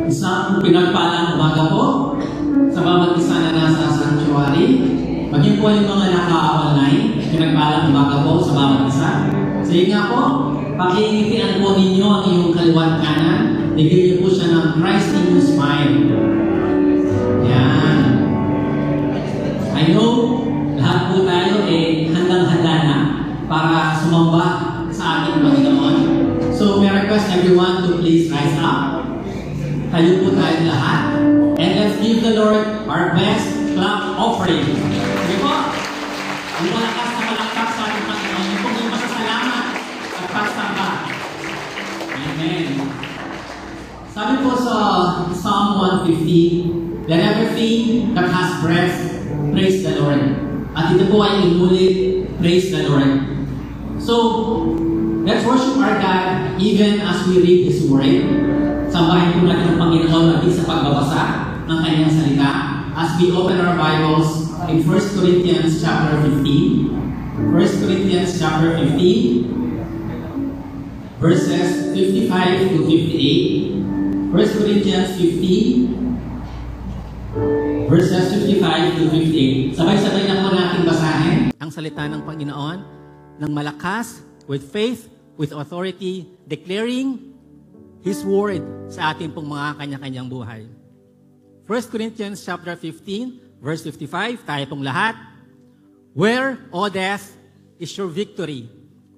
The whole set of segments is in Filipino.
Isang pinagpalang umaga po sa bawat isa na nasa sanctuary. Maging po yung mga naka-online, pinagpalang umaga po sa bawat isa. Sige nga po, pakingitian po ninyo ang iyong kaliwat kanan. Bigyan niyo po siya ng Christ in you smile. Yan. I know, lahat po tayo handang-handa na para sumamba sa ating Panginoon. So, may request everyone to please rise up. Tayo po tayo lahat. And let's give the Lord our best clap offering. Sige po. Ang malakas na malakpak sa ating Panginoon. Yung pong yung masasalamat at pagsamba. Amen. Sabi po sa Psalm 150, let everything that has breath praise the Lord. At ito po ay inulit, praise the Lord. So, let's worship our God even as we read His Word. Sambahin po natin ang Panginoon natin sa pagbabasa ng Kanyang salita as we open our Bibles in 1 Corinthians chapter 15. 1 Corinthians chapter 15 verses 55 to 58. 1 Corinthians 15 verses 55 to 58. Sabay-sabay na po natin basahin ang salita ng Panginoon ng malakas, with faith, with authority, declaring His Word sa ating pong mga kanya-kanyang buhay. 1 Corinthians chapter 15, verse 55, tayo pong lahat. Where, O death, is your victory?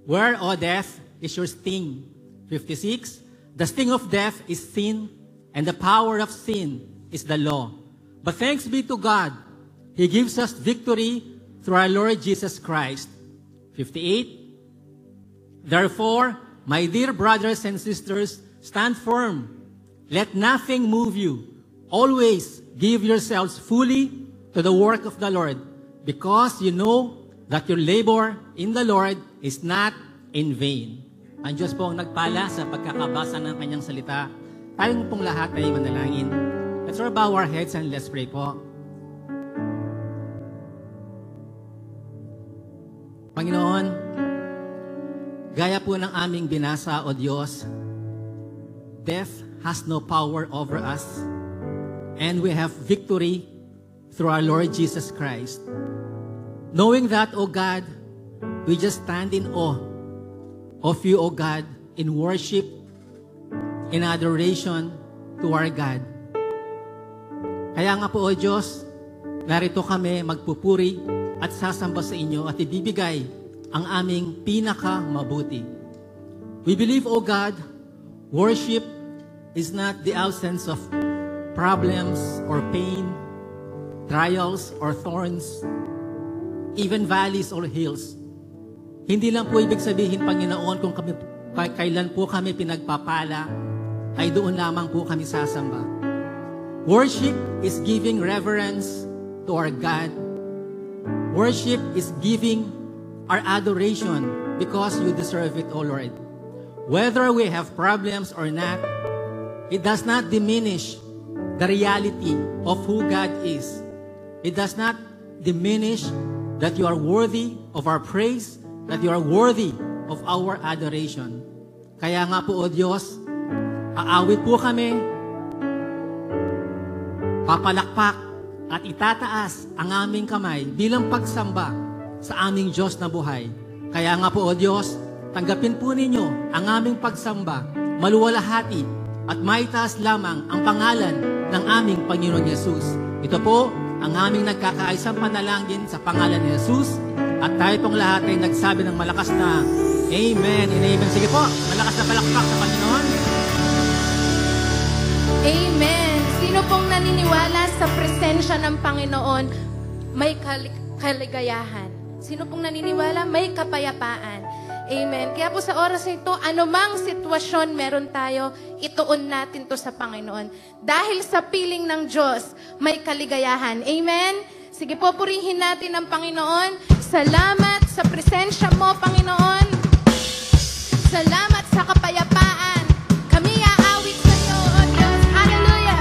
Where, O death, is your sting? 56, the sting of death is sin, and the power of sin is the law. But thanks be to God, He gives us victory through our Lord Jesus Christ. 58, therefore, my dear brothers and sisters, stand firm. Let nothing move you. Always give yourselves fully to the work of the Lord, because you know that your labor in the Lord is not in vain. Ang Diyos po ang nagpala sa pagkakabasa ng Kanyang salita. Tayong pong lahat ay manalangin. Let's bow our heads and let's pray po. Panginoon, gaya po ng aming binasa, O Diyos, death has no power over us, and we have victory through our Lord Jesus Christ. Knowing that, O God, we just stand in awe of you, O God, in worship, in adoration to our God. Kaya nga po, O Diyos, narito kami magpupuri at sasamba sa inyo at ibibigay ang aming pinaka-mabuti. We believe, O God, worship is not the absence of problems or pain, trials or thorns, even valleys or hills. Hindi lang po ibig sabihin, Panginoon, kung kailan po kami pinagpapala, ay doon lamang po kami sasamba. Worship is giving reverence to our God. Worship is giving our adoration because you deserve it, O Lord. Whether we have problems or not, it does not diminish the reality of who God is. It does not diminish that you are worthy of our praise, that you are worthy of our adoration. Kaya nga po, O Diyos, aawit po kami, papalakpak at itataas ang aming kamay bilang pagsamba sa aming Diyos na buhay. Kaya nga po, O Diyos, tanggapin po ninyo ang aming pagsamba, maluwalhati at maitaas lamang ang pangalan ng aming Panginoon Yesus. Ito po ang aming nagkakaisang panalangin sa pangalan ni Yesus, at tayo pong lahat ay nagsabi ng malakas na Amen and Amen. Sige po, malakas na palakpak sa Panginoon. Amen. Sino pong naniniwala sa presensya ng Panginoon, may kaligayahan? Sino pong naniniwala, may kapayapaan? Amen. Kaya po sa oras na ito, anumang sitwasyon meron tayo, ituon natin to sa Panginoon. Dahil sa piling ng Diyos, may kaligayahan. Amen? Sige po, purihin natin ang Panginoon. Salamat sa presensya mo, Panginoon. Salamat sa kapayapaan. Kami aawit sa iyo, O Diyos. Hallelujah!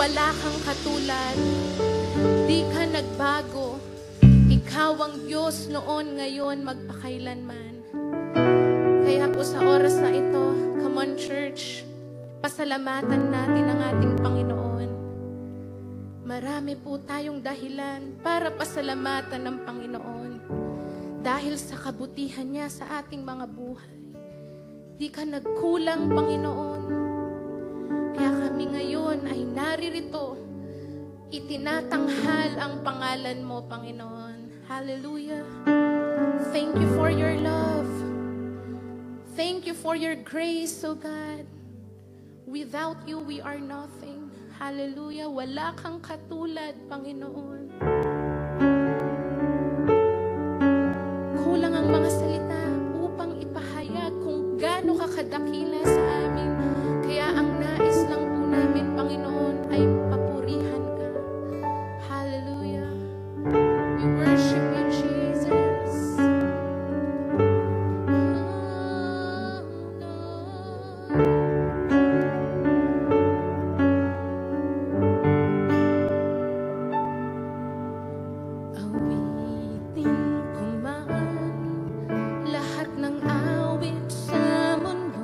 wala kang katulad. Di ka nagbago. Ikaw ang Diyos noon, ngayon, magpakailanman. Kaya po sa oras na ito, come on church, pasalamatan natin ang ating Panginoon. Marami po tayong dahilan para pasalamatan ng Panginoon. Dahil sa kabutihan niya sa ating mga buhay. Di ka nagkulang, Panginoon. Kaya kami ngayon ay naririto. Itinatanghal ang pangalan mo, Panginoon. Hallelujah. Thank you for your love. Thank you for your grace, O God. Without you, we are nothing. Hallelujah. Wala kang katulad, Panginoon. Kulang ang mga salita upang ipahayag kung gaano ka kadakila sa amin. Kaya ang nais lang po namin, Panginoon, ay papurihan ka. Hallelujah. We worship you, Jesus. Awitin ko man lahat ng awit sa mundo.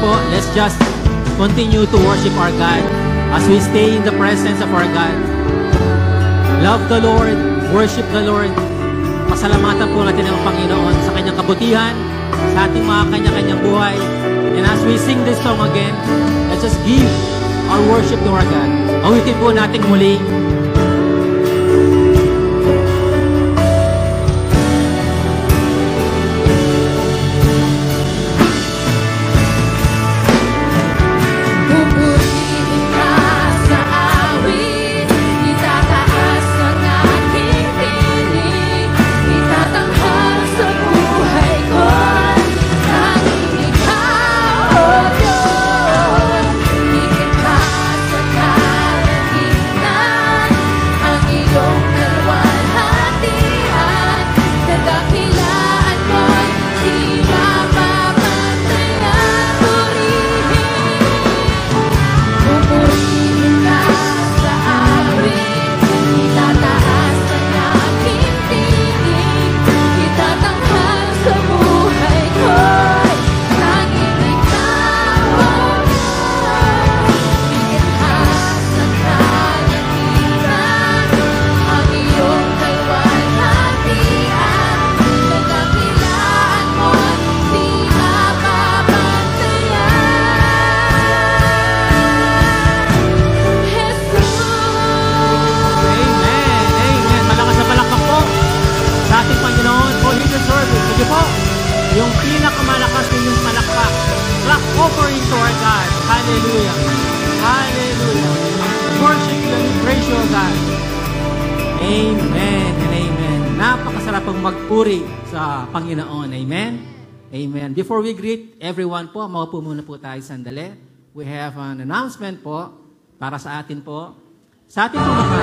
po, let's just continue to worship our God as we stay in the presence of our God. Love the Lord, worship the Lord. Pasalamatan po natin ang Panginoon sa kanyang kabutihan, sa ating mga kanya-kanyang buhay. And as we sing this song again, let's just give our worship to our God. Awitin po natin muli. Before we greet everyone po, maupo muna po tayo sandali. We have an announcement po para sa atin po. Sa ating po mga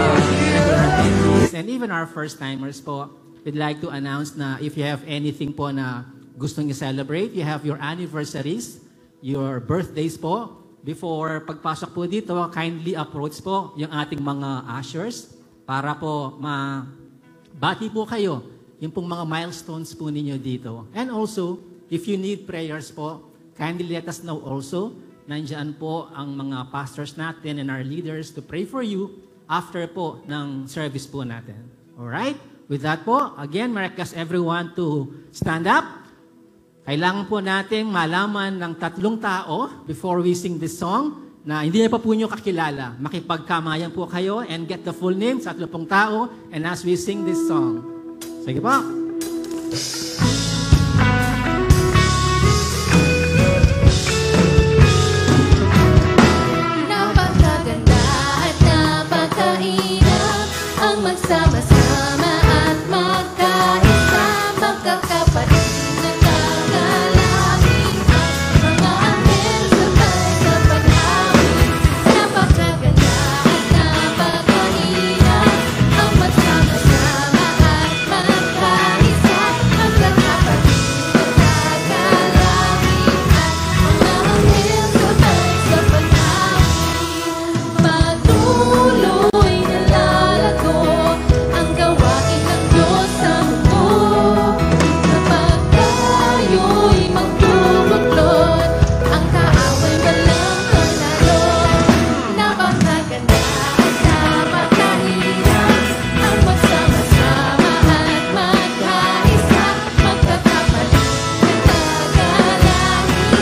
attendees and even our first-timers po, we'd like to announce na if you have anything po na gustong i-celebrate, you have your anniversaries, your birthdays po. Before pagpasok po dito, kindly approach po yung ating mga ushers para po mabati po kayo yung pong mga milestones po ninyo dito. And also, if you need prayers po, kindly let us know also. Nandiyan po ang mga pastors natin and our leaders to pray for you after po ng service po natin. Alright? With that po, again, I request everyone to stand up. Kailangan po natin malaman ng 3 tao before we sing this song na hindi na pa po nyo kakilala. Makipagkamayan po kayo and get the full name sa 3 tao and as we sing this song. Sige po. Magsama-sama at magkaisa, magkakapatid na kagalangin, mga anghel sabay sa paghawig. Napakaganda at napakainam, ang magsama-sama at magkaisa, magkakapatid na kagalangin, mga anghel sabay sa paghawig. Patuloy na lalago ang gawain ng Diyos sa mundo, kapag tayo'y magbubuklod, ang kaaway walang manalo. Napakaganda at napakahirap, ang magsama-sama at magkaisa, magkakapatid na kagalangin,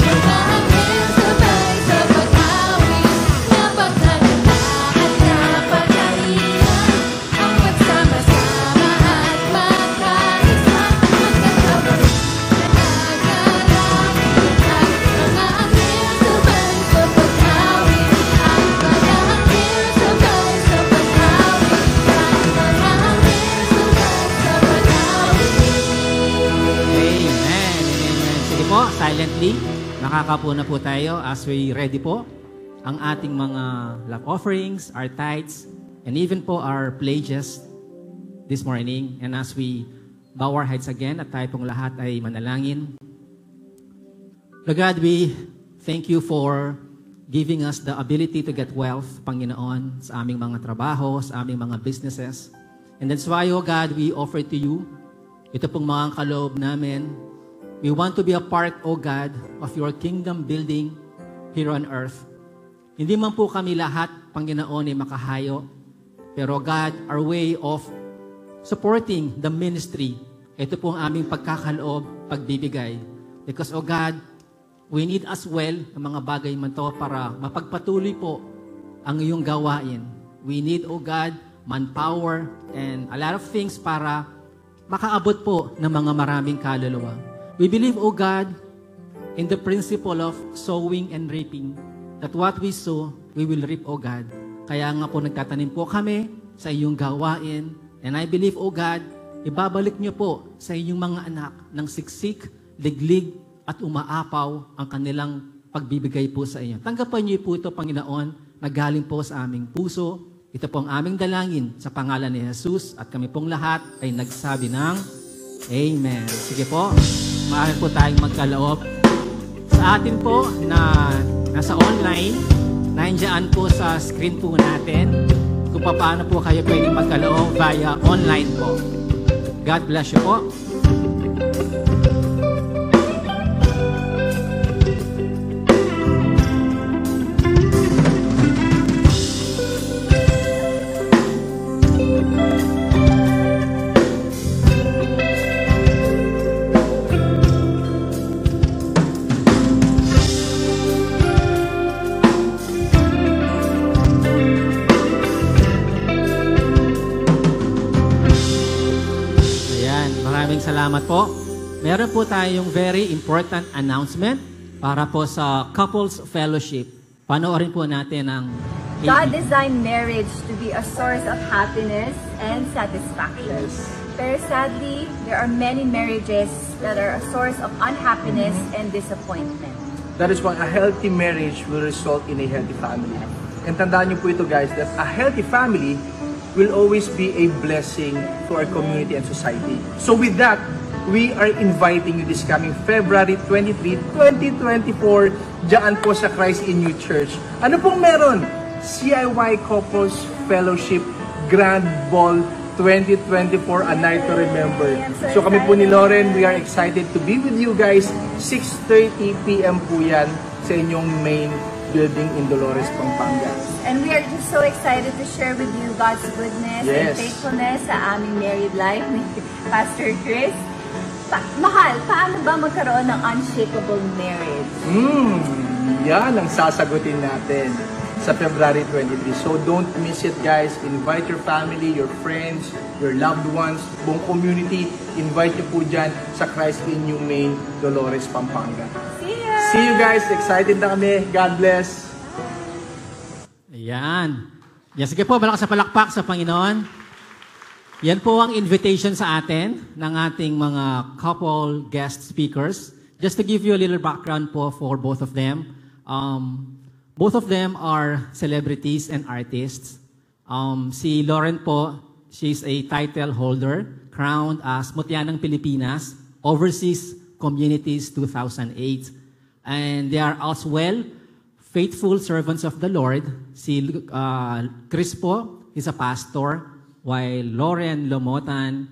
mga anghel sabay sa paghawig. Napakaganda at napakahirap, ang magsama-sama at magkaisa, magkakapatid na kagalangin, mga anghel sabay sa paghawig, ang mga anghel sabay sa paghawig, ang mga anghel sabay sa paghawig. Amen. Amen. Sige po, silently. Nakakapo na po tayo as we ready po ang ating mga love offerings, our tithes, and even po our pledges this morning. And as we bow our heads again at tayo pong lahat ay manalangin. Lord God, we thank you for giving us the ability to get wealth, Panginoon, sa aming mga trabaho, sa aming mga businesses. And that's why, O God, we offer to you ito pong mga kaloob namin We want to be a part, O God, of your kingdom building here on earth. Hindi man po kami lahat, Panginoon, ay makahayo. Pero God, our way of supporting the ministry, ito po ang aming pagkakaloob, pagbibigay. Because, O God, we need as well ang mga bagay man to para mapagpatuloy po ang iyong gawain. We need, O God, manpower and a lot of things para makaabot po ng mga maraming kaluluwa. We believe, O God, in the principle of sowing and reaping, that what we sow, we will reap, O God. Kaya nga po nagtatanim po kami sa iyong gawain. And I believe, O God, ibabalik niyo po sa inyong mga anak ng siksik, liglig, at umaapaw ang kanilang pagbibigay po sa inyo. Tanggapin niyo po ito, Panginoon, na galing po sa aming puso. Ito po ang aming dalangin sa pangalan ni Jesus at kami pong lahat ay nagsabi ng Amen. Sige po, maaari po tayong magkaloob. Sa atin po na nasa online, nandiyan po sa screen po natin kung paano po kayo pwedeng magkaloob via online po. God bless you po. Salamat po. Meron po tayong very important announcement para po sa Couples Fellowship. Panoorin po natin ang God designed marriage to be a source of happiness and satisfaction. Pero sadly, there are many marriages that are a source of unhappiness and disappointment. That is why a healthy marriage will result in a healthy family. And tandaan niyo po ito guys, that a healthy family will always be a blessing to our community and society. So with that, we are inviting you this coming February 23, 2024, dyan po sa Christ in You Church. Ano pong meron? CIY Couples Fellowship Grand Ball 2024, a night to remember. So kami po ni Lauren, we are excited to be with you guys. 6:30 p.m. po yan sa inyong main building in Dolores, Pampanga. And we are just so excited to share with you God's goodness and faithfulness sa aming married life ni Pastor Chris. Mahal, paano ba magkaroon ng unshakable marriage? Yan ang sasagutin natin sa February 23. So don't miss it guys. Invite your family, your friends, your loved ones, buong community. Invite nyo po dyan sa Christ in You Main, Dolores, Pampanga. See you guys. Excited na kami. God bless. Ayan. Yan, sige po, malakas sa palakpak sa Panginoon. Yan po ang invitation sa atin ng ating mga couple guest speakers. Just to give you a little background po for both of them. Both of them are celebrities and artists. Si Lauren po, she's a title holder, crowned as Mutya ng Pilipinas, Overseas Communities 2008. And they are as well faithful servants of the Lord. Si Chris po, he's a pastor, while Lauren Lomotan,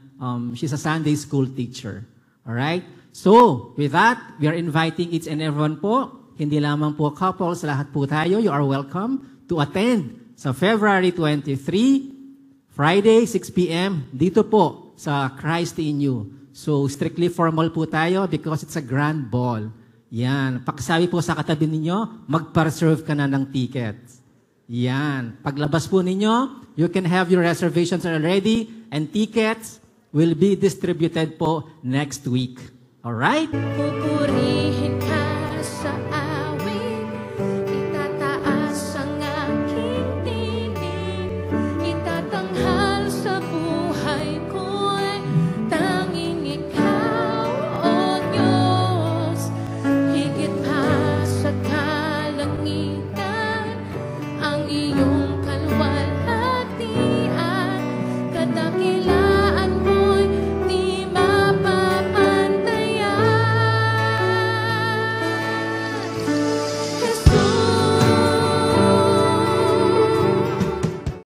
she's a Sunday school teacher. Alright? So, with that, we are inviting each and everyone po, hindi lamang po couples, lahat po tayo, you are welcome to attend sa February 23, Friday, 6 p.m., dito po sa Christ in You. So, strictly formal po tayo because it's a grand ball. Yan. Pakisabi po sa katabi ninyo, mag-reserve ka na ng tickets. Yan. Paglabas po ninyo, you can have your reservations already and tickets will be distributed po next week. Alright? Pupurihin ka sa awit, itataas ang aking tinig, itatanghal sa buhay ko'y tanging ikaw, O Diyos, higit pa sa kalangitan.